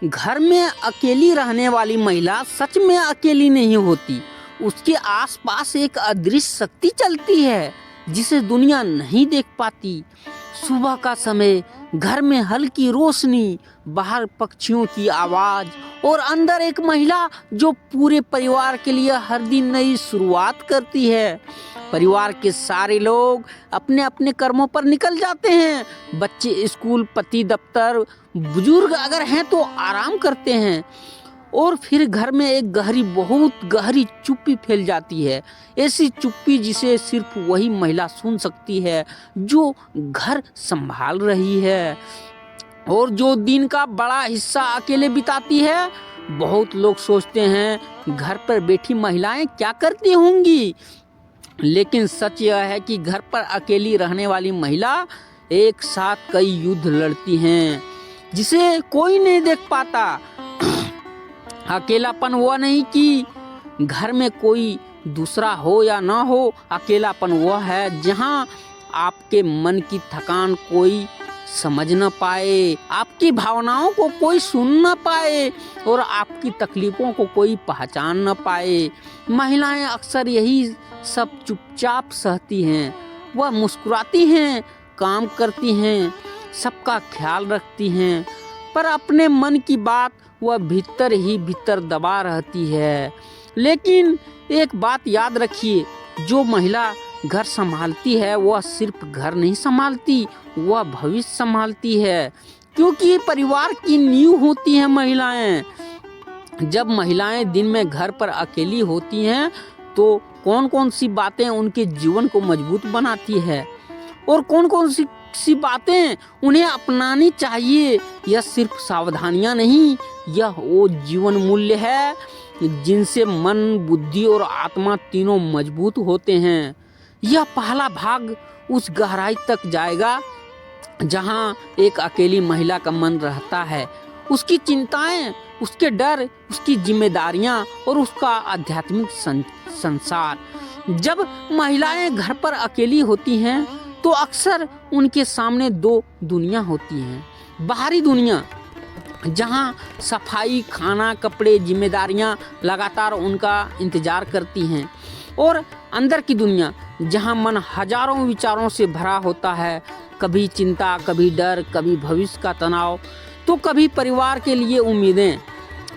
घर में अकेली रहने वाली महिला सच में अकेली नहीं होती। उसके आसपास एक अदृश्य शक्ति चलती है जिसे दुनिया नहीं देख पाती। सुबह का समय, घर में हल्की रोशनी, बाहर पक्षियों की आवाज और अंदर एक महिला जो पूरे परिवार के लिए हर दिन नई शुरुआत करती है। परिवार के सारे लोग अपने अपने कर्मों पर निकल जाते हैं। बच्चे स्कूल, पति दफ्तर, बुजुर्ग अगर हैं तो आराम करते हैं और फिर घर में एक बहुत गहरी चुप्पी फैल जाती है। ऐसी चुप्पी जिसे सिर्फ वही महिला सुन सकती है जो घर संभाल रही है और जो दिन का बड़ा हिस्सा अकेले बिताती है। बहुत लोग सोचते हैं घर पर बैठी महिलाएं क्या करती होंगी, लेकिन सच यह है कि घर पर अकेली रहने वाली महिला एक साथ कई युद्ध लड़ती हैं जिसे कोई नहीं देख पाता। अकेलापन वह नहीं कि घर में कोई दूसरा हो या ना हो, अकेलापन वह है जहां आपके मन की थकान कोई समझ न पाए, आपकी भावनाओं को कोई सुन न पाए और आपकी तकलीफों को कोई पहचान न पाए। महिलाएं अक्सर यही सब चुपचाप सहती हैं। वह मुस्कुराती हैं, काम करती हैं, सबका ख्याल रखती हैं, पर अपने मन की बात वह भीतर ही भीतर दबा रहती है। लेकिन एक बात याद रखिए, जो महिला घर संभालती है वह सिर्फ घर नहीं संभालती, वह भविष्य संभालती है, क्योंकि परिवार की नींव होती हैं महिलाएं। जब महिलाएं दिन में घर पर अकेली होती हैं तो कौन कौन सी बातें उनके जीवन को मजबूत बनाती है और कौन कौन सी बातें उन्हें अपनानी चाहिए। यह सिर्फ सावधानियां नहीं, यह वो जीवन मूल्य है जिनसे मन, बुद्धि और आत्मा तीनों मजबूत होते हैं। यह पहला भाग उस गहराई तक जाएगा जहां एक अकेली महिला का मन रहता है, उसकी चिंताएं, उसके डर, उसकी जिम्मेदारियां और उसका आध्यात्मिक संसार। जब महिलाएं घर पर अकेली होती हैं तो अक्सर उनके सामने दो दुनिया होती हैं। बाहरी दुनिया जहां सफाई, खाना, कपड़े, जिम्मेदारियां लगातार उनका इंतजार करती हैं, और अंदर की दुनिया जहां मन हजारों विचारों से भरा होता है। कभी चिंता, कभी डर, कभी भविष्य का तनाव, तो कभी परिवार के लिए उम्मीदें।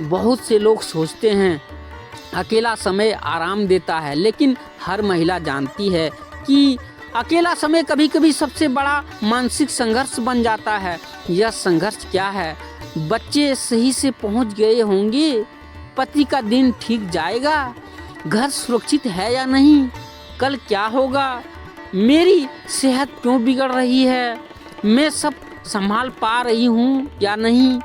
बहुत से लोग सोचते हैं अकेला समय आराम देता है, लेकिन हर महिला जानती है कि अकेला समय कभी कभी सबसे बड़ा मानसिक संघर्ष बन जाता है। यह संघर्ष क्या है? बच्चे सही से पहुंच गए होंगे, पति का दिन ठीक जाएगा, घर सुरक्षित है या नहीं, कल क्या होगा, मेरी सेहत क्यों बिगड़ रही है, मैं सब संभाल पा रही हूँ या नहीं।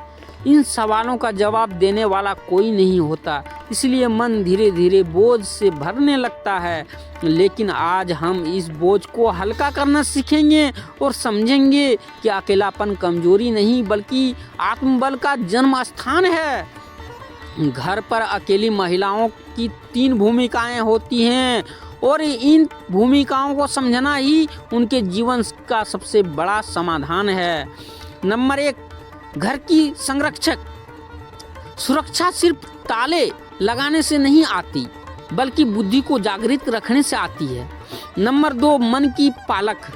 इन सवालों का जवाब देने वाला कोई नहीं होता, इसलिए मन धीरे धीरे बोझ से भरने लगता है। लेकिन आज हम इस बोझ को हल्का करना सीखेंगे और समझेंगे कि अकेलापन कमजोरी नहीं बल्कि आत्मबल का जन्म स्थान है। घर पर अकेली महिलाओं की 3 भूमिकाएं होती हैं और इन भूमिकाओं को समझना ही उनके जीवन का सबसे बड़ा समाधान है। नंबर 1, घर की संरक्षक। सुरक्षा सिर्फ ताले लगाने से नहीं आती, बल्कि बुद्धि को जागृत रखने से आती है। नंबर 2, मन की पालक।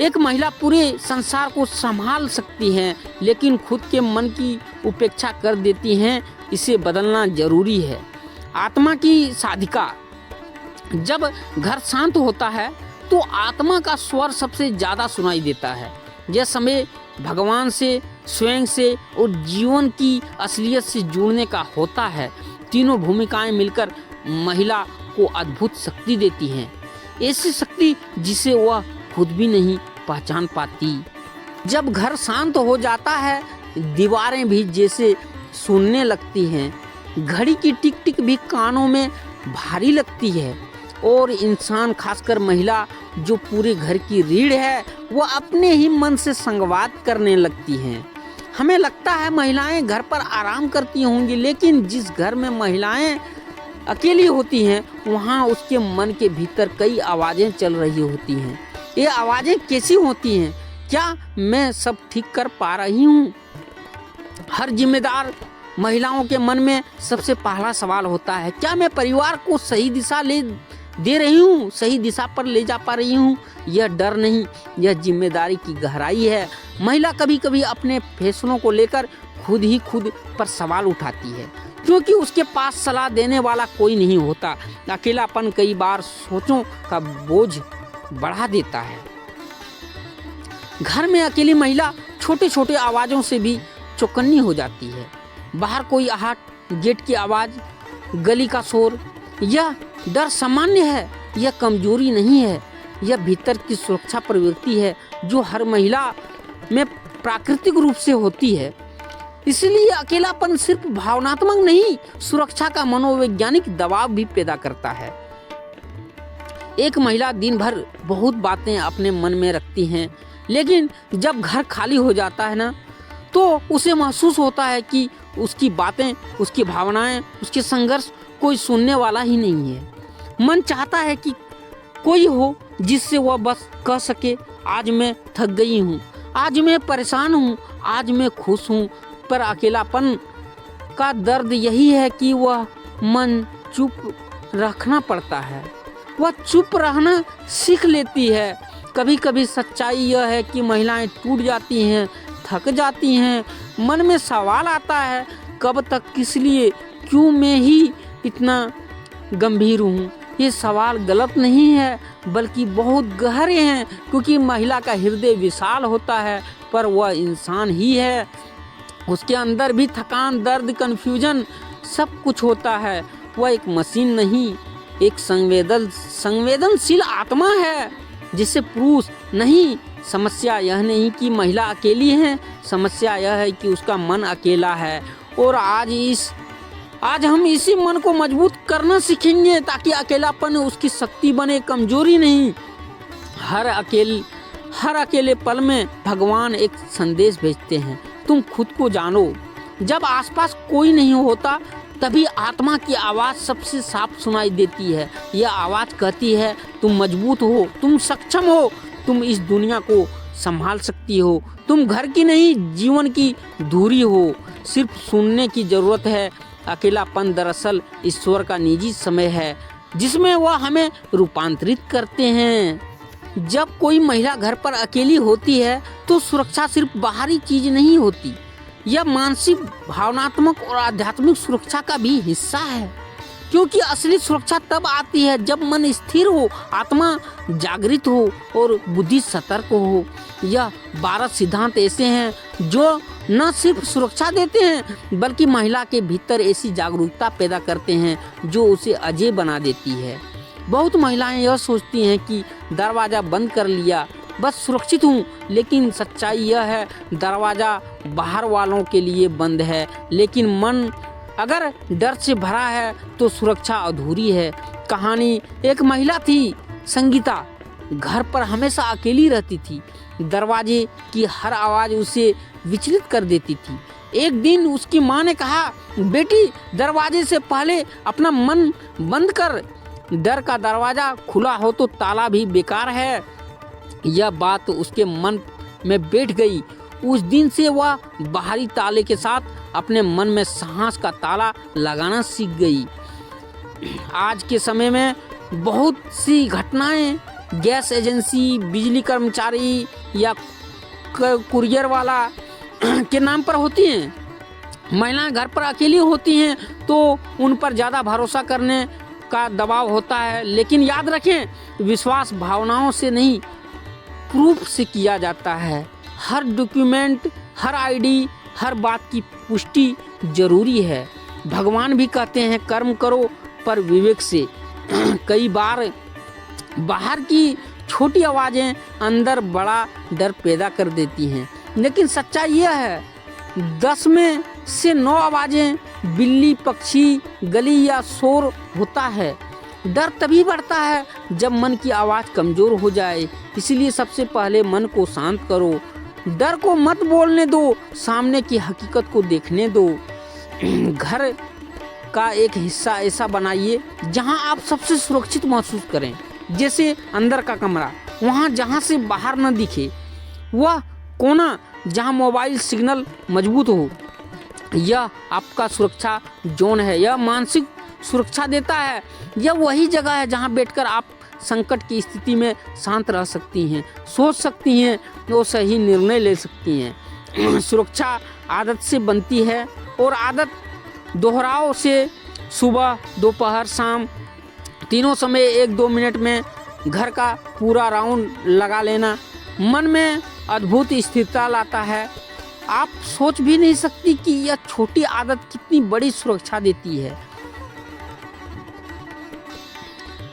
एक महिला पूरे संसार को संभाल सकती है, लेकिन खुद के मन की उपेक्षा कर देती हैं। इसे बदलना जरूरी है। आत्मा की साधिका। जब घर शांत होता है तो आत्मा का स्वर सबसे ज्यादा सुनाई देता है। यह समय भगवान से, स्वयं से और जीवन की असलियत से जुड़ने का होता है। तीनों भूमिकाएं मिलकर महिला को अद्भुत शक्ति देती हैं, ऐसी शक्ति जिसे वह खुद भी नहीं पहचान पाती। जब घर शांत हो जाता है, दीवारें भी जैसे सुनने लगती हैं, घड़ी की टिक टिक भी कानों में भारी लगती है और इंसान, खासकर महिला जो पूरे घर की रीढ़ है, वह अपने ही मन से संवाद करने लगती हैं। हमें लगता है महिलाएं घर पर आराम करती होंगी, लेकिन जिस घर में महिलाएं अकेली होती हैं वहाँ उसके मन के भीतर कई आवाज़ें चल रही होती हैं। ये आवाज़ें कैसी होती हैं? क्या मैं सब ठीक कर पा रही हूँ? हर जिम्मेदार महिलाओं के मन में सबसे पहला सवाल होता है, क्या मैं परिवार को सही दिशा दे रही हूँ, सही दिशा पर ले जा पा रही हूँ? यह डर नहीं, यह जिम्मेदारी की गहराई है। महिला कभी कभी अपने फैसलों को लेकर खुद पर सवाल उठाती है, क्योंकि उसके पास सलाह देने वाला कोई नहीं होता। अकेलापन कई बार सोचों का बोझ बढ़ा देता है। घर में अकेली महिला छोटे छोटे आवाज़ों से भी चौकन्नी हो जाती है। बाहर कोई आहट, गेट की आवाज़, गली का शोर, यह डर सामान्य है, यह कमजोरी नहीं है, यह भीतर की सुरक्षा प्रवृत्ति है जो हर महिला में प्राकृतिक रूप से होती है। इसलिए अकेलापन सिर्फ भावनात्मक नहीं, सुरक्षा का मनोवैज्ञानिक दबाव भी पैदा करता है। एक महिला दिन भर बहुत बातें अपने मन में रखती हैं, लेकिन जब घर खाली हो जाता है ना, तो उसे महसूस होता है कि उसकी बातें, उसकी भावनाएं, उसके संघर्ष कोई सुनने वाला ही नहीं है। मन चाहता है कि कोई हो जिससे वह बस कह सके, आज मैं थक गई हूँ, आज मैं परेशान हूँ, आज मैं खुश हूँ। पर अकेलापन का दर्द यही है कि वह मन चुप रखना पड़ता है। वह चुप रहना सीख लेती है। कभी कभी सच्चाई यह है कि महिलाएं टूट जाती हैं, थक जाती हैं। मन में सवाल आता है, कब तक, किस लिए, क्यों मैं ही इतना गंभीर हूँ? ये सवाल गलत नहीं है, बल्कि बहुत गहरे हैं, क्योंकि महिला का हृदय विशाल होता है, पर वह इंसान ही है। उसके अंदर भी थकान, दर्द, कन्फ्यूजन सब कुछ होता है। वह एक मशीन नहीं, एक संवेदनशील आत्मा है, जिसे पुरुष नहीं। समस्या यह नहीं कि महिला अकेली है, समस्या यह है कि उसका मन अकेला है। और आज हम इसी मन को मजबूत करना सीखेंगे, ताकि अकेलापन उसकी शक्ति बने, कमजोरी नहीं। हर अकेले पल में भगवान एक संदेश भेजते हैं, तुम खुद को जानो। जब आसपास कोई नहीं होता, तभी आत्मा की आवाज़ सबसे साफ सुनाई देती है। यह आवाज़ कहती है, तुम मजबूत हो, तुम सक्षम हो, तुम इस दुनिया को संभाल सकती हो, तुम घर की नहीं, जीवन की धुरी हो। सिर्फ सुनने की ज़रूरत है। अकेलापन दरअसल ईश्वर का निजी समय है, जिसमें वह हमें रूपांतरित करते हैं। जब कोई महिला घर पर अकेली होती है, तो सुरक्षा सिर्फ बाहरी चीज नहीं होती, यह मानसिक, भावनात्मक और आध्यात्मिक सुरक्षा का भी हिस्सा है। क्योंकि असली सुरक्षा तब आती है जब मन स्थिर हो, आत्मा जागृत हो और बुद्धि सतर्क हो। यह 12 सिद्धांत ऐसे हैं जो न सिर्फ सुरक्षा देते हैं, बल्कि महिला के भीतर ऐसी जागरूकता पैदा करते हैं जो उसे अजय बना देती है। बहुत महिलाएं यह सोचती हैं कि दरवाज़ा बंद कर लिया, बस सुरक्षित हूँ, लेकिन सच्चाई यह है, दरवाज़ा बाहर वालों के लिए बंद है, लेकिन मन अगर डर से भरा है तो सुरक्षा अधूरी है। कहानी, एक महिला थी, संगीता, घर पर हमेशा अकेली रहती थी। दरवाजे की हर आवाज़ उसे विचलित कर देती थी। एक दिन उसकी माँ ने कहा, बेटी, दरवाजे से पहले अपना मन बंद कर, डर का दरवाज़ा खुला हो तो ताला भी बेकार है। यह बात उसके मन में बैठ गई। उस दिन से वह बाहरी ताले के साथ अपने मन में साहस का ताला लगाना सीख गई। आज के समय में बहुत सी घटनाएं गैस एजेंसी, बिजली कर्मचारी या कुरियर वाला के नाम पर होती हैं। महिलाएं घर पर अकेली होती हैं तो उन पर ज़्यादा भरोसा करने का दबाव होता है, लेकिन याद रखें, विश्वास भावनाओं से नहीं, प्रूफ से किया जाता है। हर डॉक्यूमेंट, हर आईडी, हर बात की पुष्टि जरूरी है। भगवान भी कहते हैं, कर्म करो पर विवेक से। कई बार बाहर की छोटी आवाज़ें अंदर बड़ा डर पैदा कर देती हैं, लेकिन सच्चाई यह है, 10 में से 9 आवाज़ें, बिल्ली, पक्षी, गली या शोर होता है। डर तभी बढ़ता है जब मन की आवाज़ कमज़ोर हो जाए। इसलिए सबसे पहले मन को शांत करो, डर को मत बोलने दो, सामने की हकीकत को देखने दो। घर का एक हिस्सा ऐसा बनाइए जहां आप सबसे सुरक्षित महसूस करें, जैसे अंदर का कमरा, वहां जहां से बाहर न दिखे, वह कोना जहां मोबाइल सिग्नल मजबूत हो, यह आपका सुरक्षा जोन है, यह मानसिक सुरक्षा देता है। यह वही जगह है जहां बैठकर आप संकट की स्थिति में शांत रह सकती हैं, सोच सकती हैं और सही निर्णय ले सकती हैं। सुरक्षा आदत से बनती है और आदत दोहराव से सुबह, दोपहर, शाम तीनों समय 1-2 मिनट में घर का पूरा राउंड लगा लेना मन में अद्भुत स्थिरता लाता है। आप सोच भी नहीं सकती कि यह छोटी आदत कितनी बड़ी सुरक्षा देती है।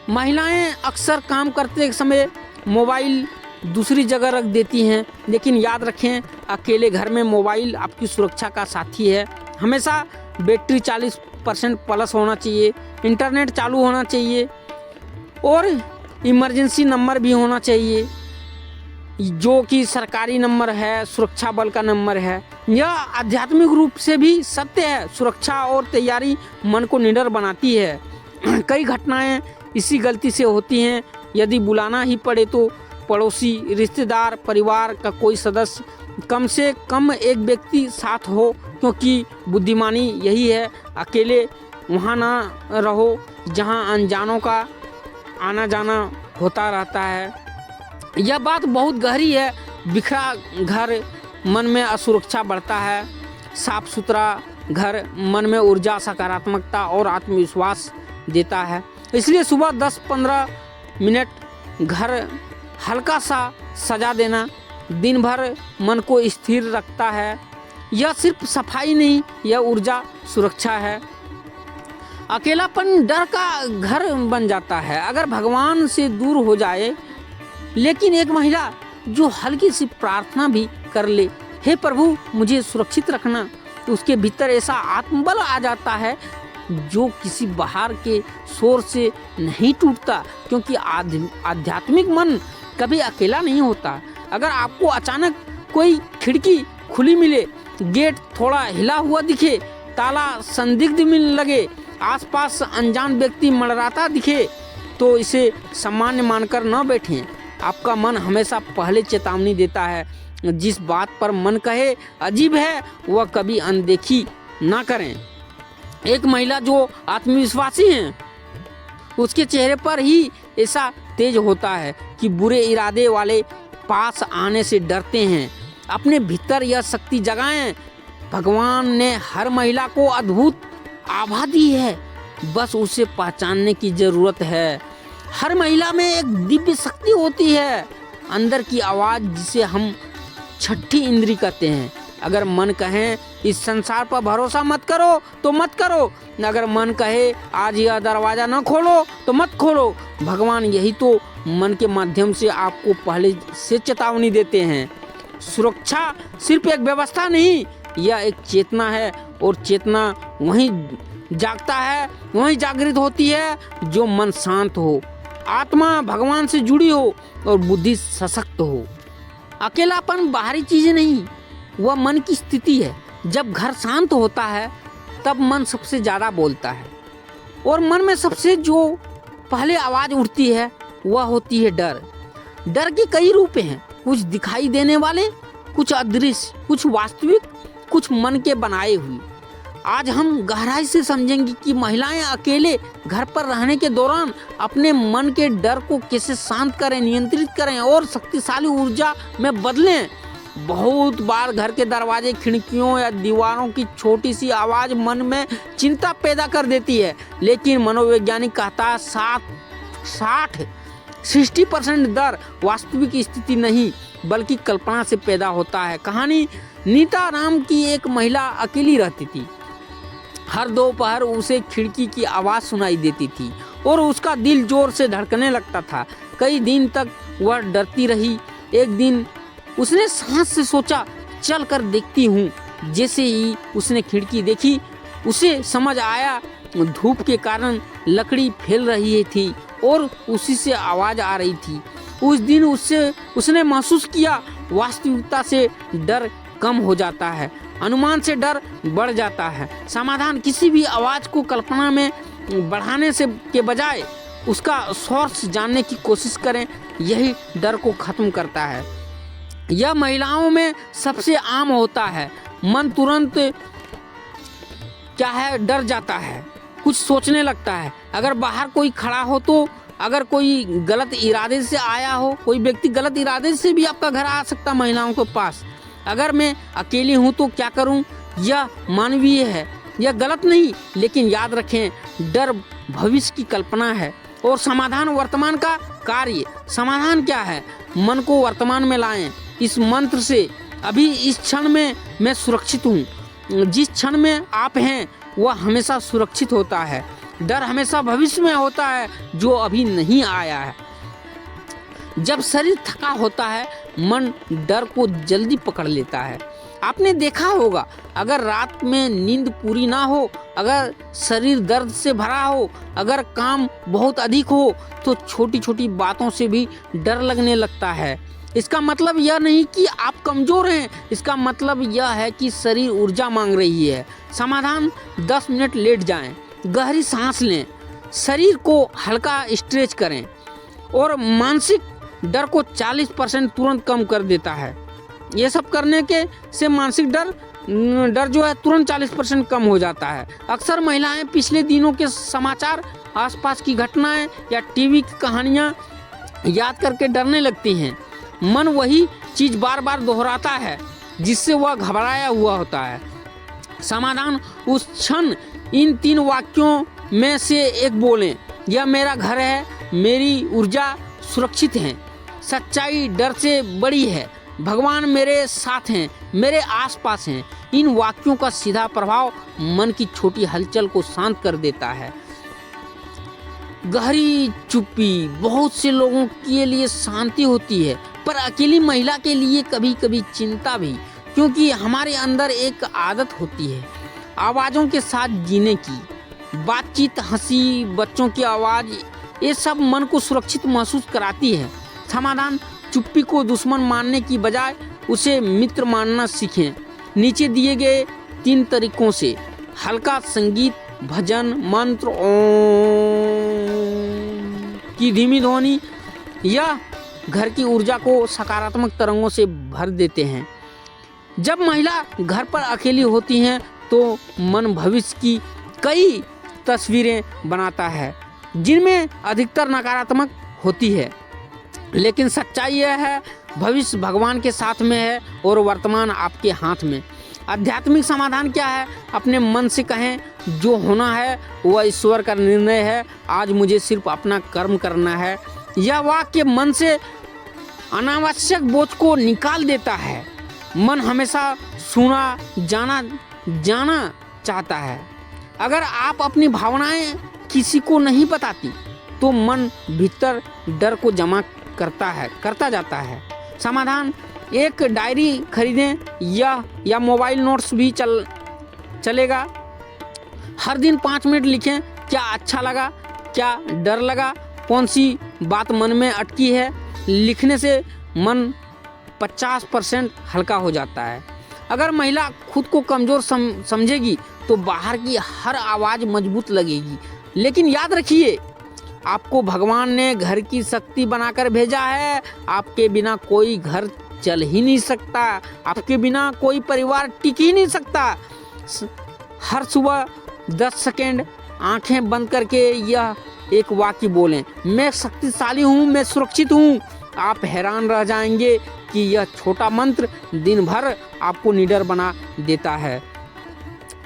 महिलाएं अक्सर काम करते समय मोबाइल दूसरी जगह रख देती हैं, लेकिन याद रखें अकेले घर में मोबाइल आपकी सुरक्षा का साथी है। हमेशा बैटरी 40% प्लस होना चाहिए, इंटरनेट चालू होना चाहिए और इमरजेंसी नंबर भी होना चाहिए जो कि सरकारी नंबर है, सुरक्षा बल का नंबर है। यह आध्यात्मिक रूप से भी सत्य है। सुरक्षा और तैयारी मन को निडर बनाती है। कई घटनाएं इसी गलती से होती हैं। यदि बुलाना ही पड़े तो पड़ोसी, रिश्तेदार, परिवार का कोई सदस्य, कम से कम एक व्यक्ति साथ हो, क्योंकि बुद्धिमानी यही है अकेले वहाँ ना रहो जहाँ अनजानों का आना जाना होता रहता है। यह बात बहुत गहरी है। बिखरा घर मन में असुरक्षा बढ़ता है। साफ सुथरा घर मन में ऊर्जा, सकारात्मकता और आत्मविश्वास देता है। इसलिए सुबह 10-15 मिनट घर हल्का सा सजा देना दिन भर मन को स्थिर रखता है। यह सिर्फ सफाई नहीं, यह ऊर्जा सुरक्षा है। अकेलापन डर का घर बन जाता है अगर भगवान से दूर हो जाए। लेकिन एक महिला जो हल्की सी प्रार्थना भी कर ले, हे प्रभु मुझे सुरक्षित रखना, तो उसके भीतर ऐसा आत्मबल आ जाता है जो किसी बाहर के शोर से नहीं टूटता, क्योंकि आध्यात्मिक मन कभी अकेला नहीं होता। अगर आपको अचानक कोई खिड़की खुली मिले, गेट थोड़ा हिला हुआ दिखे, ताला संदिग्ध मिलने लगे, आसपास अनजान व्यक्ति मंडराता दिखे, तो इसे सामान्य मानकर न बैठें। आपका मन हमेशा पहले चेतावनी देता है। जिस बात पर मन कहे अजीब है वह कभी अनदेखी ना करें। एक महिला जो आत्मविश्वासी है उसके चेहरे पर ही ऐसा तेज होता है कि बुरे इरादे वाले पास आने से डरते हैं। अपने भीतर यह शक्ति जगाएं। भगवान ने हर महिला को अद्भुत आभा दी है, बस उसे पहचानने की जरूरत है। हर महिला में एक दिव्य शक्ति होती है, अंदर की आवाज जिसे हम छठी इंद्री कहते हैं। अगर मन कहे इस संसार पर भरोसा मत करो तो मत करो, अगर मन कहे आज यह दरवाजा न खोलो तो मत खोलो। भगवान यही तो मन के माध्यम से आपको पहले से चेतावनी देते हैं। सुरक्षा सिर्फ एक व्यवस्था नहीं, यह एक चेतना है, और चेतना वहीं जागता है, वहीं जागृत होती है जो मन शांत हो, आत्मा भगवान से जुड़ी हो और बुद्धि सशक्त हो। अकेलापन बाहरी चीज नहीं, वह मन की स्थिति है। जब घर शांत होता है तब मन सबसे ज्यादा बोलता है, और मन में सबसे जो पहले आवाज उठती है वह होती है डर। डर के कई रूप हैं, कुछ दिखाई देने वाले, कुछ अदृश्य, कुछ वास्तविक, कुछ मन के बनाए हुए। आज हम गहराई से समझेंगे कि महिलाएं अकेले घर पर रहने के दौरान अपने मन के डर को कैसे शांत करें, नियंत्रित करें और शक्तिशाली ऊर्जा में बदलें। बहुत बार घर के दरवाजे, खिड़कियों या दीवारों की छोटी सी आवाज मन में चिंता पैदा कर देती है, लेकिन मनोवैज्ञानिक कहता है 60% डर वास्तविक स्थिति नहीं बल्कि कल्पना से पैदा होता है। कहानी नीता नाम की एक महिला अकेली रहती थी। हर दोपहर उसे खिड़की की आवाज सुनाई देती थी और उसका दिल जोर से धड़कने लगता था। कई दिन तक वह डरती रही। एक दिन उसने सांस से सोचा, चल कर देखती हूँ। जैसे ही उसने खिड़की देखी उसे समझ आया धूप के कारण लकड़ी फैल रही थी और उसी से आवाज आ रही थी। उस दिन उसने महसूस किया वास्तविकता से डर कम हो जाता है, अनुमान से डर बढ़ जाता है। समाधान किसी भी आवाज को कल्पना में बढ़ाने से के बजाय उसका सोर्स जानने की कोशिश करें, यही डर को खत्म करता है। यह महिलाओं में सबसे आम होता है। मन तुरंत क्या है, डर जाता है, कुछ सोचने लगता है। अगर बाहर कोई खड़ा हो तो, अगर कोई गलत इरादे से आया हो, कोई व्यक्ति गलत इरादे से भी आपका घर आ सकता महिलाओं के पास। अगर मैं अकेली हूँ तो क्या करूँ, यह मानवीय है, यह गलत नहीं, लेकिन याद रखें डर भविष्य की कल्पना है और समाधान वर्तमान का कार्य। समाधान क्या है, मन को वर्तमान में लाएं इस मंत्र से। अभी इस क्षण में मैं सुरक्षित हूँ। जिस क्षण में आप हैं वह हमेशा सुरक्षित होता है। डर हमेशा भविष्य में होता है जो अभी नहीं आया है। जब शरीर थका होता है मन डर को जल्दी पकड़ लेता है। आपने देखा होगा, अगर रात में नींद पूरी ना हो, अगर शरीर दर्द से भरा हो, अगर काम बहुत अधिक हो तो छोटी छोटी बातों से भी डर लगने लगता है। इसका मतलब यह नहीं कि आप कमज़ोर हैं, इसका मतलब यह है कि शरीर ऊर्जा मांग रही है। समाधान 10 मिनट लेट जाएं, गहरी सांस लें, शरीर को हल्का स्ट्रेच करें और मानसिक डर को 40% तुरंत कम कर देता है। ये सब करने के से मानसिक डर जो है तुरंत 40% कम हो जाता है। अक्सर महिलाएं पिछले दिनों के समाचार, आसपास की घटनाएं या टीवी की कहानियां याद करके डरने लगती हैं। मन वही चीज़ बार बार दोहराता है जिससे वह घबराया हुआ होता है। समाधान उस क्षण इन 3 वाक्यों में से एक बोलें, यह मेरा घर है, मेरी ऊर्जा सुरक्षित है, सच्चाई डर से बड़ी है, भगवान मेरे साथ हैं, मेरे आसपास हैं। इन वाक्यों का सीधा प्रभाव मन की छोटी हलचल को शांत कर देता है। गहरी चुप्पी बहुत से लोगों के लिए शांति होती है, पर अकेली महिला के लिए कभी कभी चिंता भी, क्योंकि हमारे अंदर एक आदत होती है आवाज़ों के साथ जीने की। बातचीत, हंसी, बच्चों की आवाज़, ये सब मन को सुरक्षित महसूस कराती है। समाधान चुप्पी को दुश्मन मानने की बजाय उसे मित्र मानना सीखें। नीचे दिए गए 3 तरीकों से हल्का संगीत, भजन, मंत्र, ओम की धीमी ध्वनि या घर की ऊर्जा को सकारात्मक तरंगों से भर देते हैं। जब महिला घर पर अकेली होती हैं तो मन भविष्य की कई तस्वीरें बनाता है जिनमें अधिकतर नकारात्मक होती है, लेकिन सच्चाई यह है भविष्य भगवान के साथ में है और वर्तमान आपके हाथ में। आध्यात्मिक समाधान क्या है, अपने मन से कहें जो होना है वह ईश्वर का निर्णय है, आज मुझे सिर्फ अपना कर्म करना है। यह वाक्य मन से अनावश्यक बोझ को निकाल देता है। मन हमेशा सुना जाना चाहता है। अगर आप अपनी भावनाएं किसी को नहीं बताती तो मन भीतर डर को जमा करता जाता है। समाधान, एक डायरी खरीदें या मोबाइल नोट्स भी चलेगा। हर दिन 5 मिनट लिखें, क्या अच्छा लगा, क्या डर लगा, कौन सी बात मन में अटकी है। लिखने से मन 50% हल्का हो जाता है। अगर महिला खुद को कमज़ोर समझेगी तो बाहर की हर आवाज़ मजबूत लगेगी। लेकिन याद रखिए, आपको भगवान ने घर की शक्ति बनाकर भेजा है। आपके बिना कोई घर चल ही नहीं सकता, आपके बिना कोई परिवार टिक ही नहीं सकता। हर सुबह 10 सेकंड आंखें बंद करके यह एक वाक्य बोलें, मैं शक्तिशाली हूँ, मैं सुरक्षित हूँ। आप हैरान रह जाएंगे कि यह छोटा मंत्र दिन भर आपको निडर बना देता है।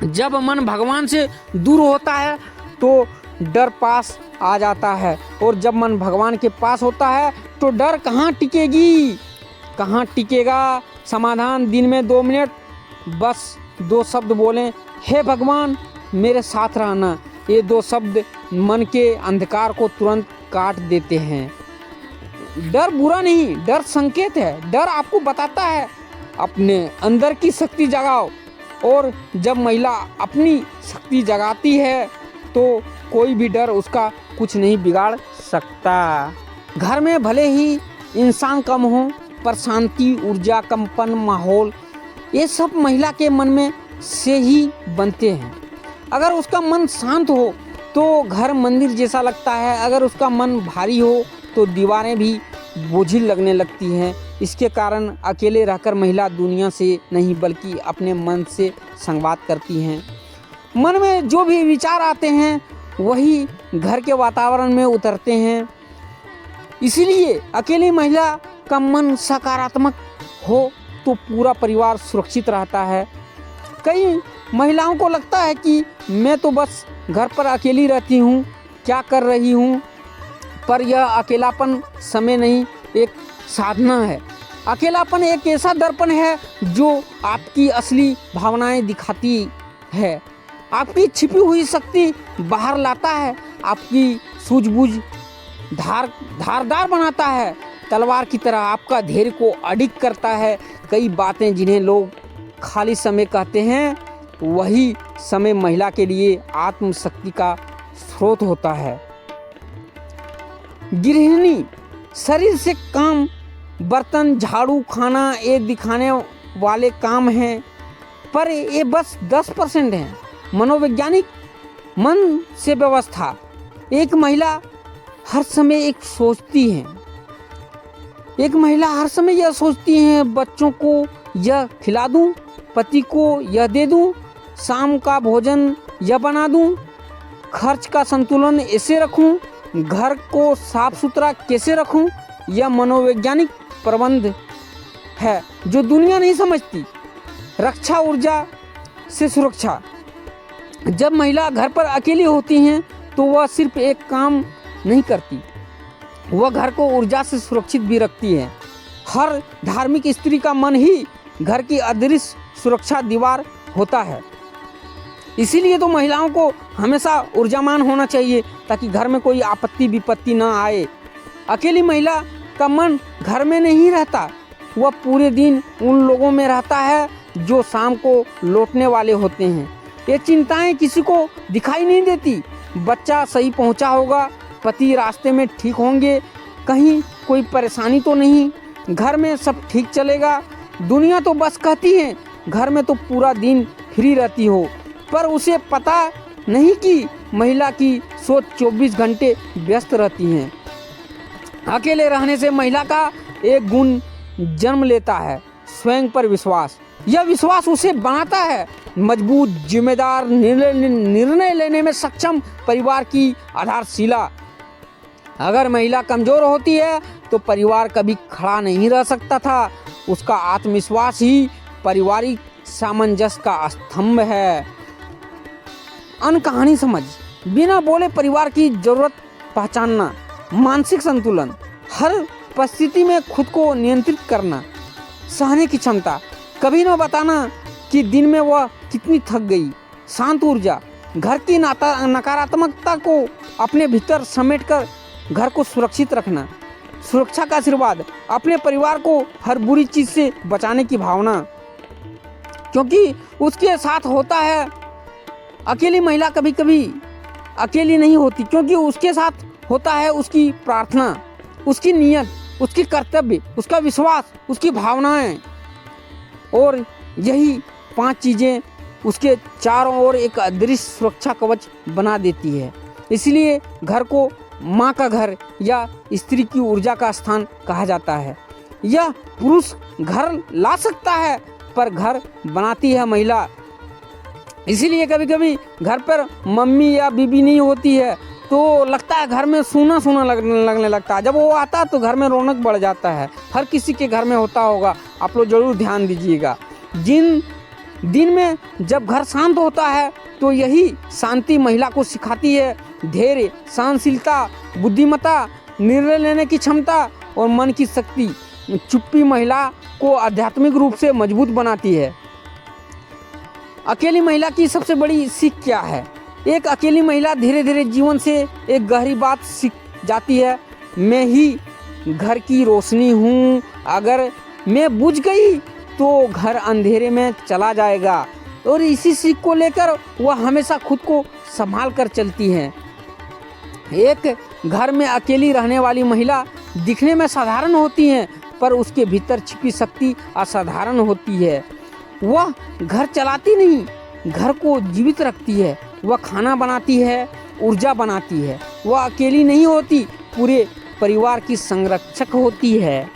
जब मन भगवान से दूर होता है तो डर पास आ जाता है, और जब मन भगवान के पास होता है तो डर कहाँ टिकेगा। समाधान, दिन में 2 मिनट बस 2 शब्द बोलें, हे भगवान मेरे साथ रहना। ये 2 शब्द मन के अंधकार को तुरंत काट देते हैं। डर बुरा नहीं, डर संकेत है। डर आपको बताता है अपने अंदर की शक्ति जगाओ, और जब महिला अपनी शक्ति जगाती है तो कोई भी डर उसका कुछ नहीं बिगाड़ सकता। घर में भले ही इंसान कम हो, पर शांति, ऊर्जा, कंपन, माहौल, ये सब महिला के मन में से ही बनते हैं। अगर उसका मन शांत हो तो घर मंदिर जैसा लगता है। अगर उसका मन भारी हो तो दीवारें भी बोझिल लगने लगती हैं। इसके कारण अकेले रहकर महिला दुनिया से नहीं बल्कि अपने मन से संवाद करती हैं। मन में जो भी विचार आते हैं वही घर के वातावरण में उतरते हैं। इसीलिए अकेली महिला का मन सकारात्मक हो तो पूरा परिवार सुरक्षित रहता है। कई महिलाओं को लगता है कि मैं तो बस घर पर अकेली रहती हूँ, क्या कर रही हूँ, पर यह अकेलापन समय नहीं, एक साधना है। अकेलापन एक ऐसा दर्पण है जो आपकी असली भावनाएं दिखाती है, आपकी छिपी हुई शक्ति बाहर लाता है, आपकी सूझबूझ धारदार बनाता है, तलवार की तरह आपका धैर्य को अडिग करता है। कई बातें जिन्हें लोग खाली समय कहते हैं, वही समय महिला के लिए आत्मशक्ति का स्रोत होता है। गृहिणी शरीर से काम, बर्तन, झाड़ू, खाना ये दिखाने वाले काम हैं, पर ये बस 10% हैं। मनोवैज्ञानिक मन से व्यवस्था, एक महिला हर समय सोचती है, एक महिला हर समय यह सोचती है, बच्चों को यह खिला दूं, पति को यह दे दूं, शाम का भोजन यह बना दूं, खर्च का संतुलन ऐसे रखूं, घर को साफ सुथरा कैसे रखूं। यह मनोवैज्ञानिक प्रबंध है जो दुनिया नहीं समझती। रक्षा, ऊर्जा से सुरक्षा। जब महिला घर पर अकेली होती हैं तो वह सिर्फ एक काम नहीं करती, वह घर को ऊर्जा से सुरक्षित भी रखती है। हर धार्मिक स्त्री का मन ही घर की अदृश्य सुरक्षा दीवार होता है। इसीलिए तो महिलाओं को हमेशा ऊर्जावान होना चाहिए ताकि घर में कोई आपत्ति विपत्ति ना आए। अकेली महिला का मन घर में नहीं रहता, वह पूरे दिन उन लोगों में रहता है जो शाम को लौटने वाले होते हैं। ये चिंताएं किसी को दिखाई नहीं देती। बच्चा सही पहुंचा होगा, पति रास्ते में ठीक होंगे, कहीं कोई परेशानी तो नहीं, घर में सब ठीक चलेगा। दुनिया तो बस कहती है घर में तो पूरा दिन फ्री रहती हो, पर उसे पता नहीं कि महिला की सोच 24 घंटे व्यस्त रहती हैं। अकेले रहने से महिला का एक गुण जन्म लेता है, स्वयं पर विश्वास। यह विश्वास उसे बनाता है मजबूत, जिम्मेदार, निर्णय लेने में सक्षम, परिवार की आधारशिला। अगर महिला कमजोर होती है तो परिवार कभी खड़ा नहीं रह सकता था। उसका आत्मविश्वास ही पारिवारिक सामंजस्य का स्तंभ है। अन्य कहानी समझ, बिना बोले परिवार की जरूरत पहचानना, मानसिक संतुलन, हर परिस्थिति में खुद को नियंत्रित करना, सहने की क्षमता, कभी न बताना कि दिन में वह कितनी थक गई, शांत ऊर्जा, घर की नकारात्मकता को अपने भीतर समेटकर घर को सुरक्षित रखना, सुरक्षा का आशीर्वाद, अपने परिवार को हर बुरी चीज से बचाने की भावना, क्योंकि उसके साथ होता है। अकेली महिला कभी कभी अकेली नहीं होती, क्योंकि उसके साथ होता है उसकी प्रार्थना, उसकी नियत, उसकी कर्तव्य, उसका विश्वास, उसकी भावनाएं, और यही 5 चीजें उसके चारों ओर एक अदृश्य सुरक्षा कवच बना देती है। इसलिए घर को माँ का घर या स्त्री की ऊर्जा का स्थान कहा जाता है। यह पुरुष घर ला सकता है पर घर बनाती है महिला। इसीलिए कभी कभी घर पर मम्मी या बीबी नहीं होती है तो लगता है घर में सूना सूना लगने लगता है। जब वो आता है तो घर में रौनक बढ़ जाता है। हर किसी के घर में होता होगा, आप लोग जरूर ध्यान दीजिएगा। जिन दिन में जब घर शांत होता है तो यही शांति महिला को सिखाती है धैर्य, सहनशीलता, बुद्धिमत्ता, निर्णय लेने की क्षमता और मन की शक्ति। चुप्पी महिला को आध्यात्मिक रूप से मजबूत बनाती है। अकेली महिला की सबसे बड़ी सीख क्या है? एक अकेली महिला धीरे धीरे जीवन से एक गहरी बात सीख जाती है, मैं ही घर की रोशनी हूँ। अगर मैं बुझ गई तो घर अंधेरे में चला जाएगा। और इसी सीख को लेकर वह हमेशा खुद को संभाल कर चलती है। एक घर में अकेली रहने वाली महिला दिखने में साधारण होती है पर उसके भीतर छिपी शक्ति असाधारण होती है। वह घर चलाती नहीं, घर को जीवित रखती है। वह खाना बनाती है, ऊर्जा बनाती है। वह अकेली नहीं होती, पूरे परिवार की संरक्षक होती है।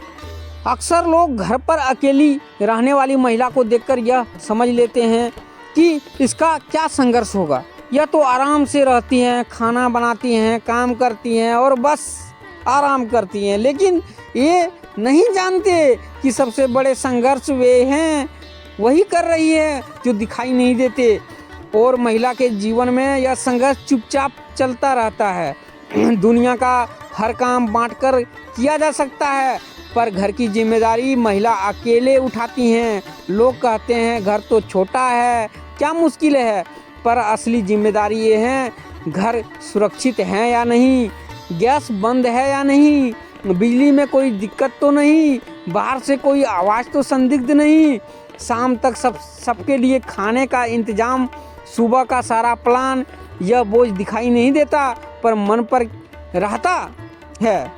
अक्सर लोग घर पर अकेली रहने वाली महिला को देखकर यह समझ लेते हैं कि कि इसका क्या संघर्ष होगा। यह तो आराम से रहती हैं, खाना बनाती हैं, काम करती हैं और बस आराम करती हैं, लेकिन ये नहीं जानते कि सबसे बड़े संघर्ष वे हैं वही कर रही है जो दिखाई नहीं देते। और महिला के जीवन में यह संघर्ष चुपचाप चलता रहता है। दुनिया का हर काम बांटकर किया जा सकता है, पर घर की जिम्मेदारी महिला अकेले उठाती हैं। लोग कहते हैं घर तो छोटा है, क्या मुश्किल है, पर असली जिम्मेदारी ये है घर सुरक्षित है या नहीं, गैस बंद है या नहीं, बिजली में कोई दिक्कत तो नहीं, बाहर से कोई आवाज़ तो संदिग्ध नहीं, शाम तक सबके लिए खाने का इंतजाम, सुबह का सारा प्लान। यह बोझ दिखाई नहीं देता पर मन पर रहता है।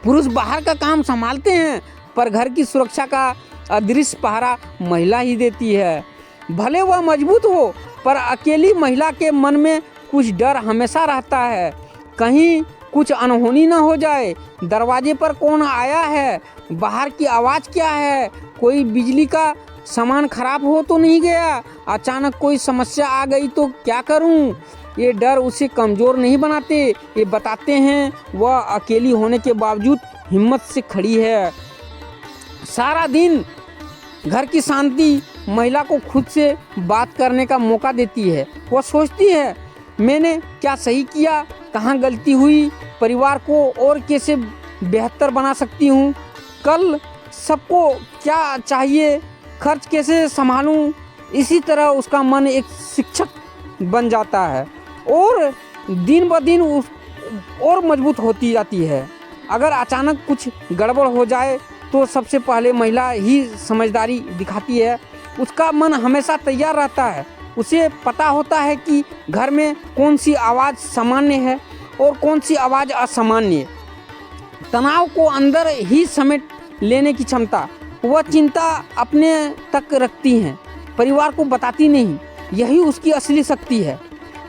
पुरुष बाहर का काम संभालते हैं पर घर की सुरक्षा का अदृश्य पहरा महिला ही देती है। भले वह मजबूत हो पर अकेली महिला के मन में कुछ डर हमेशा रहता है, कहीं कुछ अनहोनी ना हो जाए, दरवाजे पर कौन आया है, बाहर की आवाज़ क्या है, कोई बिजली का सामान खराब हो तो नहीं गया, अचानक कोई समस्या आ गई तो क्या करूं। ये डर उसे कमज़ोर नहीं बनाते, ये बताते हैं वह अकेली होने के बावजूद हिम्मत से खड़ी है। सारा दिन घर की शांति महिला को खुद से बात करने का मौका देती है। वह सोचती है मैंने क्या सही किया, कहाँ गलती हुई, परिवार को और कैसे बेहतर बना सकती हूँ, कल सबको क्या चाहिए, खर्च कैसे संभालूं। इसी तरह उसका मन एक शिक्षक बन जाता है और दिन ब दिन और मजबूत होती जाती है। अगर अचानक कुछ गड़बड़ हो जाए तो सबसे पहले महिला ही समझदारी दिखाती है। उसका मन हमेशा तैयार रहता है, उसे पता होता है कि घर में कौन सी आवाज़ सामान्य है और कौन सी आवाज़ असामान्य। तनाव को अंदर ही समेट लेने की क्षमता, वह चिंता अपने तक रखती हैं, परिवार को बताती नहीं, यही उसकी असली शक्ति है।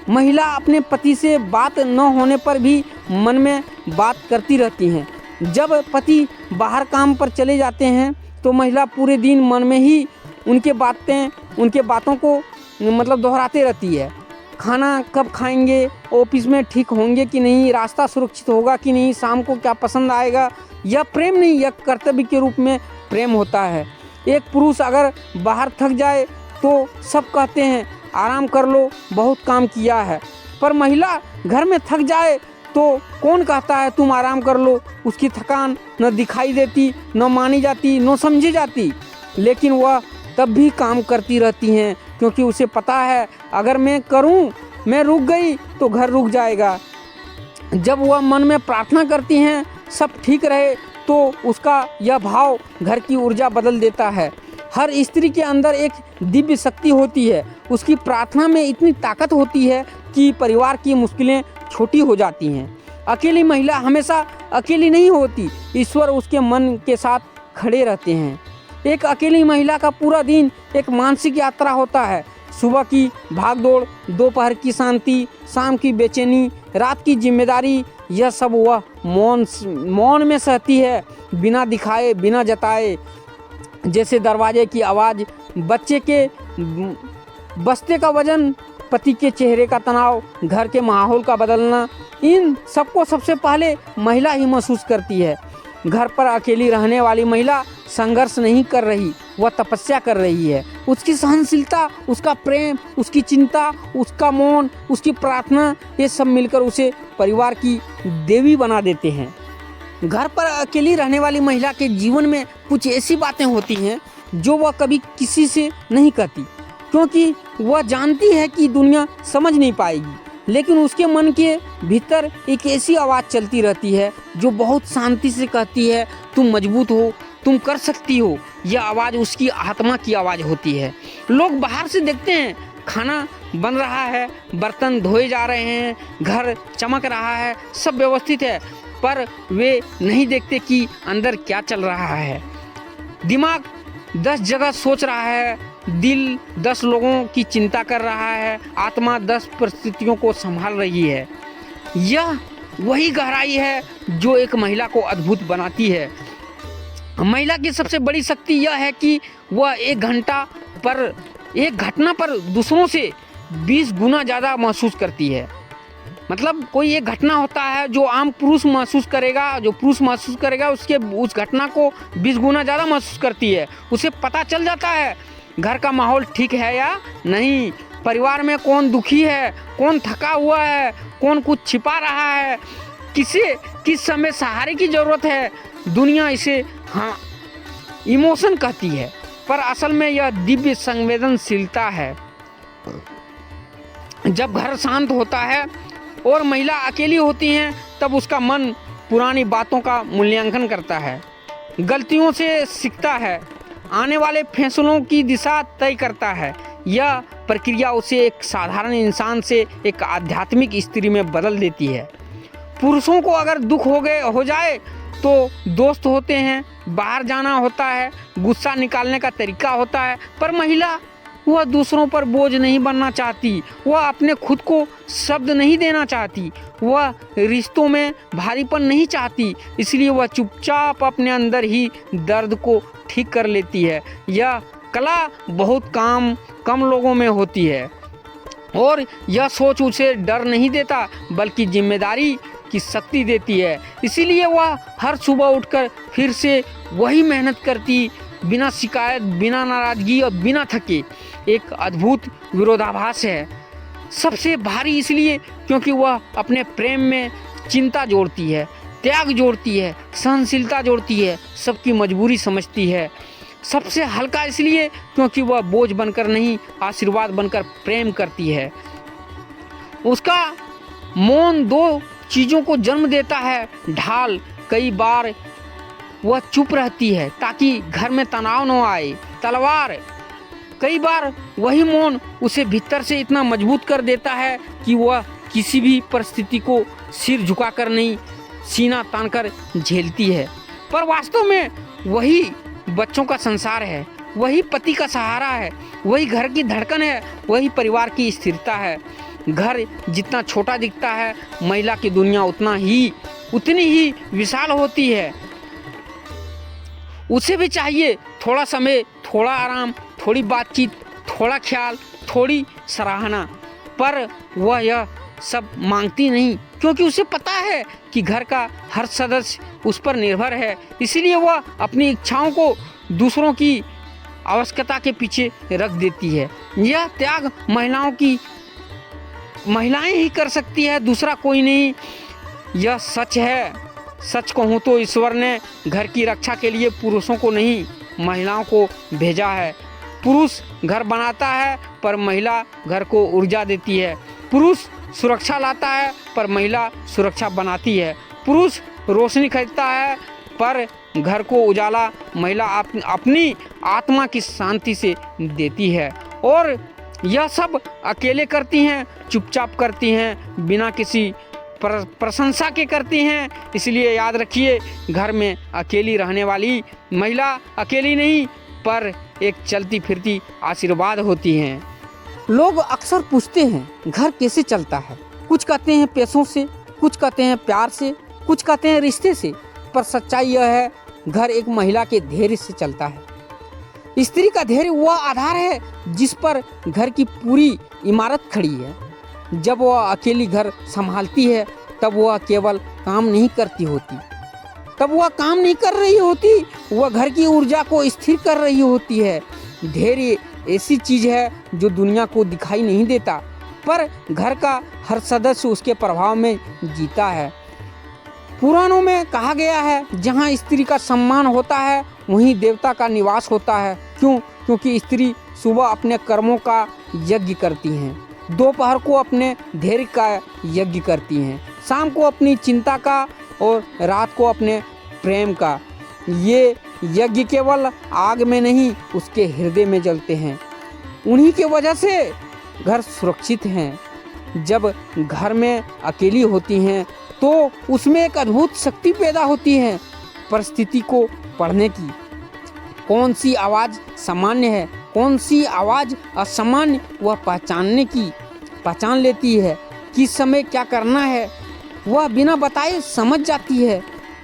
महिला अपने पति से बात न होने पर भी मन में बात करती रहती हैं। जब पति बाहर काम पर चले जाते हैं तो महिला पूरे दिन मन में ही उनके बातों को दोहराते रहती है। खाना कब खाएंगे, ऑफिस में ठीक होंगे कि नहीं, रास्ता सुरक्षित होगा कि नहीं, शाम को क्या पसंद आएगा। यह प्रेम नहीं, यह कर्तव्य के रूप में प्रेम होता है। एक पुरुष अगर बाहर थक जाए तो सब कहते हैं आराम कर लो, बहुत काम किया है, पर महिला घर में थक जाए तो कौन कहता है तुम आराम कर लो। उसकी थकान न दिखाई देती, न मानी जाती, न समझी जाती, लेकिन वह तब भी काम करती रहती हैं क्योंकि उसे पता है अगर मैं रुक गई तो घर रुक जाएगा। जब वह मन में प्रार्थना करती हैं सब ठीक रहे तो उसका यह भाव घर की ऊर्जा बदल देता है। हर स्त्री के अंदर एक दिव्य शक्ति होती है, उसकी प्रार्थना में इतनी ताकत होती है कि परिवार की मुश्किलें छोटी हो जाती हैं। अकेली महिला हमेशा अकेली नहीं होती, ईश्वर उसके मन के साथ खड़े रहते हैं। एक अकेली महिला का पूरा दिन एक मानसिक यात्रा होता है। सुबह की भागदौड़, दोपहर की शांति, शाम की बेचैनी, रात की जिम्मेदारी, यह सब वह मौन में सहती है, बिना दिखाए, बिना जताए। जैसे दरवाजे की आवाज़, बच्चे के बस्ते का वजन, पति के चेहरे का तनाव, घर के माहौल का बदलना, इन सबको सबसे पहले महिला ही महसूस करती है। घर पर अकेली रहने वाली महिला संघर्ष नहीं कर रही, वह तपस्या कर रही है। उसकी सहनशीलता, उसका प्रेम, उसकी चिंता, उसका मौन, उसकी प्रार्थना, ये सब मिलकर उसे परिवार की देवी बना देते हैं। घर पर अकेली रहने वाली महिला के जीवन में कुछ ऐसी बातें होती हैं जो वह कभी किसी से नहीं कहती, क्योंकि वह जानती है कि दुनिया समझ नहीं पाएगी। लेकिन उसके मन के भीतर एक ऐसी आवाज़ चलती रहती है जो बहुत शांति से कहती है तुम मजबूत हो, तुम कर सकती हो। यह आवाज़ उसकी आत्मा की आवाज़ होती है। लोग बाहर से देखते हैं खाना बन रहा है, बर्तन धोए जा रहे हैं, घर चमक रहा है, सब व्यवस्थित है, पर वे नहीं देखते कि अंदर क्या चल रहा है। दिमाग 10 जगह सोच रहा है, दिल 10 लोगों की चिंता कर रहा है, आत्मा 10 परिस्थितियों को संभाल रही है। यह वही गहराई है जो एक महिला को अद्भुत बनाती है। महिला की सबसे बड़ी शक्ति यह है कि वह 1 घंटा पर एक घटना पर दूसरों से 20 गुना ज़्यादा महसूस करती है। मतलब कोई एक घटना होता है जो आम पुरुष महसूस करेगा, जो पुरुष महसूस करेगा उसके उस घटना को 20 गुना ज़्यादा महसूस करती है। उसे पता चल जाता है घर का माहौल ठीक है या नहीं, परिवार में कौन दुखी है, कौन थका हुआ है, कौन कुछ छिपा रहा है, किसे किस समय सहारे की ज़रूरत है। दुनिया इसे हाँ इमोशन कहती है, पर असल में यह दिव्य संवेदनशीलता है। जब घर शांत होता है और महिला अकेली होती हैं तब उसका मन पुरानी बातों का मूल्यांकन करता है, गलतियों से सीखता है, आने वाले फैसलों की दिशा तय करता है। यह प्रक्रिया उसे एक साधारण इंसान से एक आध्यात्मिक स्त्री में बदल देती है। पुरुषों को अगर दुख हो जाए तो दोस्त होते हैं, बाहर जाना होता है, गुस्सा निकालने का तरीका होता है, पर महिला वह दूसरों पर बोझ नहीं बनना चाहती, वह अपने खुद को शब्द नहीं देना चाहती, वह रिश्तों में भारीपन नहीं चाहती, इसलिए वह चुपचाप अपने अंदर ही दर्द को ठीक कर लेती है। यह कला बहुत कम लोगों में होती है और यह सोच उसे डर नहीं देता बल्कि जिम्मेदारी की शक्ति देती है। इसीलिए वह हर सुबह उठकर फिर से वही मेहनत करती, बिना शिकायत, बिना नाराजगी और बिना थके। एक अद्भुत विरोधाभास है, सबसे भारी इसलिए क्योंकि वह अपने प्रेम में चिंता जोड़ती है, त्याग जोड़ती है, सहनशीलता जोड़ती है, सबकी मजबूरी समझती है। सबसे हल्का इसलिए क्योंकि वह बोझ बनकर नहीं, आशीर्वाद बनकर प्रेम करती है। उसका मौन दो चीज़ों को जन्म देता है, ढाल। कई बार वह चुप रहती है ताकि घर में तनाव न आए, तलवार। कई बार वही मौन उसे भीतर से इतना मजबूत कर देता है कि वह किसी भी परिस्थिति को सिर झुकाकर नहीं, सीना तानकर झेलती है। पर वास्तव में वही बच्चों का संसार है, वही पति का सहारा है, वही घर की धड़कन है, वही परिवार की स्थिरता है। घर जितना छोटा दिखता है, महिला की दुनिया उतनी ही विशाल होती है। उसे भी चाहिए थोड़ा समय, थोड़ा आराम, थोड़ी बातचीत, थोड़ा ख्याल, थोड़ी सराहना, पर वह यह सब मांगती नहीं क्योंकि उसे पता है कि घर का हर सदस्य उस पर निर्भर है। इसीलिए वह अपनी इच्छाओं को दूसरों की आवश्यकता के पीछे रख देती है। यह त्याग महिलाएं ही कर सकती है, दूसरा कोई नहीं। यह सच है। सच कहूँ तो ईश्वर ने घर की रक्षा के लिए पुरुषों को नहीं, महिलाओं को भेजा है। पुरुष घर बनाता है पर महिला घर को ऊर्जा देती है। पुरुष सुरक्षा लाता है पर महिला सुरक्षा बनाती है। पुरुष रोशनी खरीदता है पर घर को उजाला महिला अपनी आत्मा की शांति से देती है। और यह सब अकेले करती हैं, चुपचाप करती हैं, बिना किसी प्रशंसा के करती हैं। इसलिए याद रखिए, घर में अकेली रहने वाली महिला अकेली नहीं पर एक चलती फिरती आशीर्वाद होती हैं। लोग अक्सर पूछते हैं घर कैसे चलता है। कुछ कहते हैं पैसों से, कुछ कहते हैं प्यार से, कुछ कहते हैं रिश्ते से, पर सच्चाई यह है घर एक महिला के धैर्य से चलता है। स्त्री का धैर्य वह आधार है जिस पर घर की पूरी इमारत खड़ी है। जब वह अकेली घर संभालती है तब वह केवल काम नहीं करती होती, तब वह काम नहीं कर रही होती, वह घर की ऊर्जा को स्थिर कर रही होती है। धैर्य ऐसी चीज़ है जो दुनिया को दिखाई नहीं देता, पर घर का हर सदस्य उसके प्रभाव में जीता है। पुराणों में कहा गया है, जहाँ स्त्री का सम्मान होता है वहीं देवता का निवास होता है। क्यों? क्योंकि स्त्री सुबह अपने कर्मों का यज्ञ करती हैं, दोपहर को अपने धैर्य का यज्ञ करती हैं, शाम को अपनी चिंता का और रात को अपने प्रेम का। ये यज्ञ केवल आग में नहीं, उसके हृदय में जलते हैं। उन्हीं के वजह से घर सुरक्षित हैं। जब घर में अकेली होती हैं तो उसमें एक अद्भुत शक्ति पैदा होती है परिस्थिति को पढ़ने की। कौन सी आवाज़ सामान्य है, कौन सी आवाज़ असामान्य, वह पहचान लेती है। किस समय क्या करना है वह बिना बताए समझ जाती है।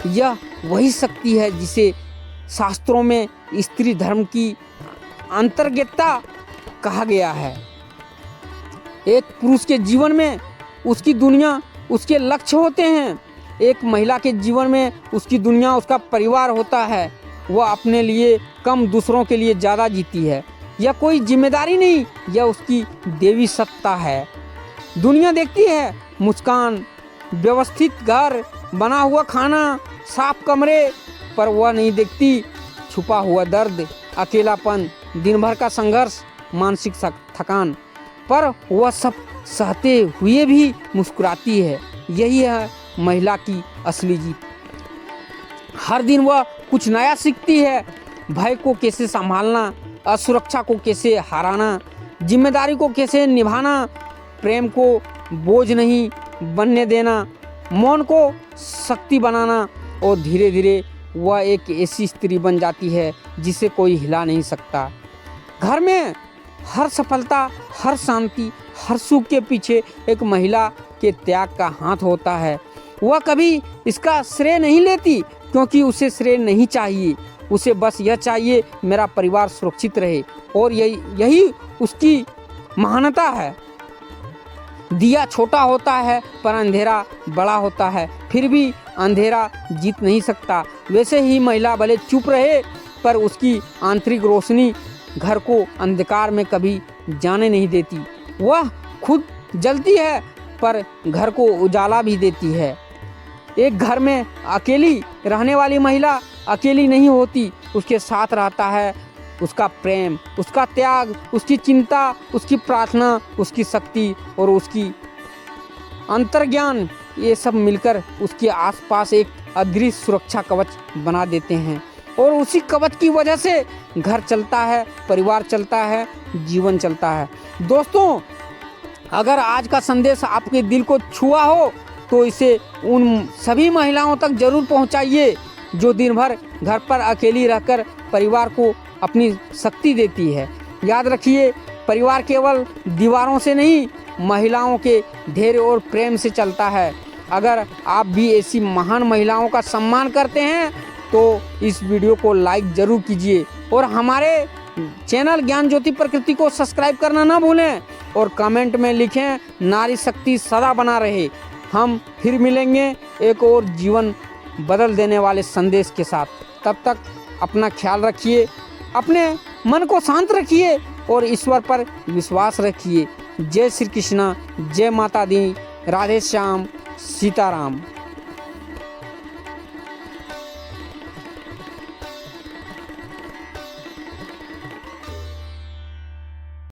यह वही शक्ति है जिसे शास्त्रों में स्त्री धर्म की अंतर्गतता कहा गया है। एक पुरुष के जीवन में उसकी दुनिया उसके लक्ष्य होते हैं। एक महिला के जीवन में उसकी दुनिया उसका परिवार होता है। वह अपने लिए कम दूसरों के लिए ज़्यादा जीती है। यह कोई जिम्मेदारी नहीं, यह उसकी देवी सत्ता है। दुनिया देखती है मुस्कान, व्यवस्थित घर, बना हुआ खाना, साफ कमरे, पर वह नहीं देखती छुपा हुआ दर्द, अकेलापन, दिन भर का संघर्ष, मानसिक थकान। पर वह सब सहते हुए भी मुस्कुराती है। यही है महिला की असली जीत। हर दिन वह कुछ नया सीखती है। भय को कैसे संभालना, असुरक्षा को कैसे हराना, जिम्मेदारी को कैसे निभाना, प्रेम को बोझ नहीं बनने देना, मौन को शक्ति बनाना। और धीरे धीरे वह एक ऐसी स्त्री बन जाती है जिसे कोई हिला नहीं सकता। घर में हर सफलता, हर शांति, हर सुख के पीछे एक महिला के त्याग का हाथ होता है। वह कभी इसका श्रेय नहीं लेती, क्योंकि उसे श्रेय नहीं चाहिए। उसे बस यह चाहिए मेरा परिवार सुरक्षित रहे, और यही उसकी महानता है। दिया छोटा होता है पर अंधेरा बड़ा होता है, फिर भी अंधेरा जीत नहीं सकता। वैसे ही महिला भले चुप रहे पर उसकी आंतरिक रोशनी घर को अंधकार में कभी जाने नहीं देती। वह खुद जलती है पर घर को उजाला भी देती है। एक घर में अकेली रहने वाली महिला अकेली नहीं होती, उसके साथ रहता है उसका प्रेम, उसका त्याग, उसकी चिंता, उसकी प्रार्थना, उसकी शक्ति और उसकी अंतर्ज्ञान। ये सब मिलकर उसके आसपास एक अदृश्य सुरक्षा कवच बना देते हैं, और उसी कवच की वजह से घर चलता है, परिवार चलता है, जीवन चलता है। दोस्तों, अगर आज का संदेश आपके दिल को छुआ हो तो इसे उन सभी महिलाओं तक जरूर पहुंचाइए जो दिन भर घर पर अकेली रहकर परिवार को अपनी शक्ति देती है। याद रखिए, परिवार केवल दीवारों से नहीं, महिलाओं के धैर्य और प्रेम से चलता है। अगर आप भी ऐसी महान महिलाओं का सम्मान करते हैं तो इस वीडियो को लाइक जरूर कीजिए, और हमारे चैनल ज्ञान ज्योति प्रकृति को सब्सक्राइब करना ना भूलें, और कमेंट में लिखें नारी शक्ति सदा बना रहे। हम फिर मिलेंगे एक और जीवन बदल देने वाले संदेश के साथ। तब तक अपना ख्याल रखिए, अपने मन को शांत रखिए और ईश्वर पर विश्वास रखिए। जय श्री कृष्णा, जय माता दी, राधे श्याम, सीताराम।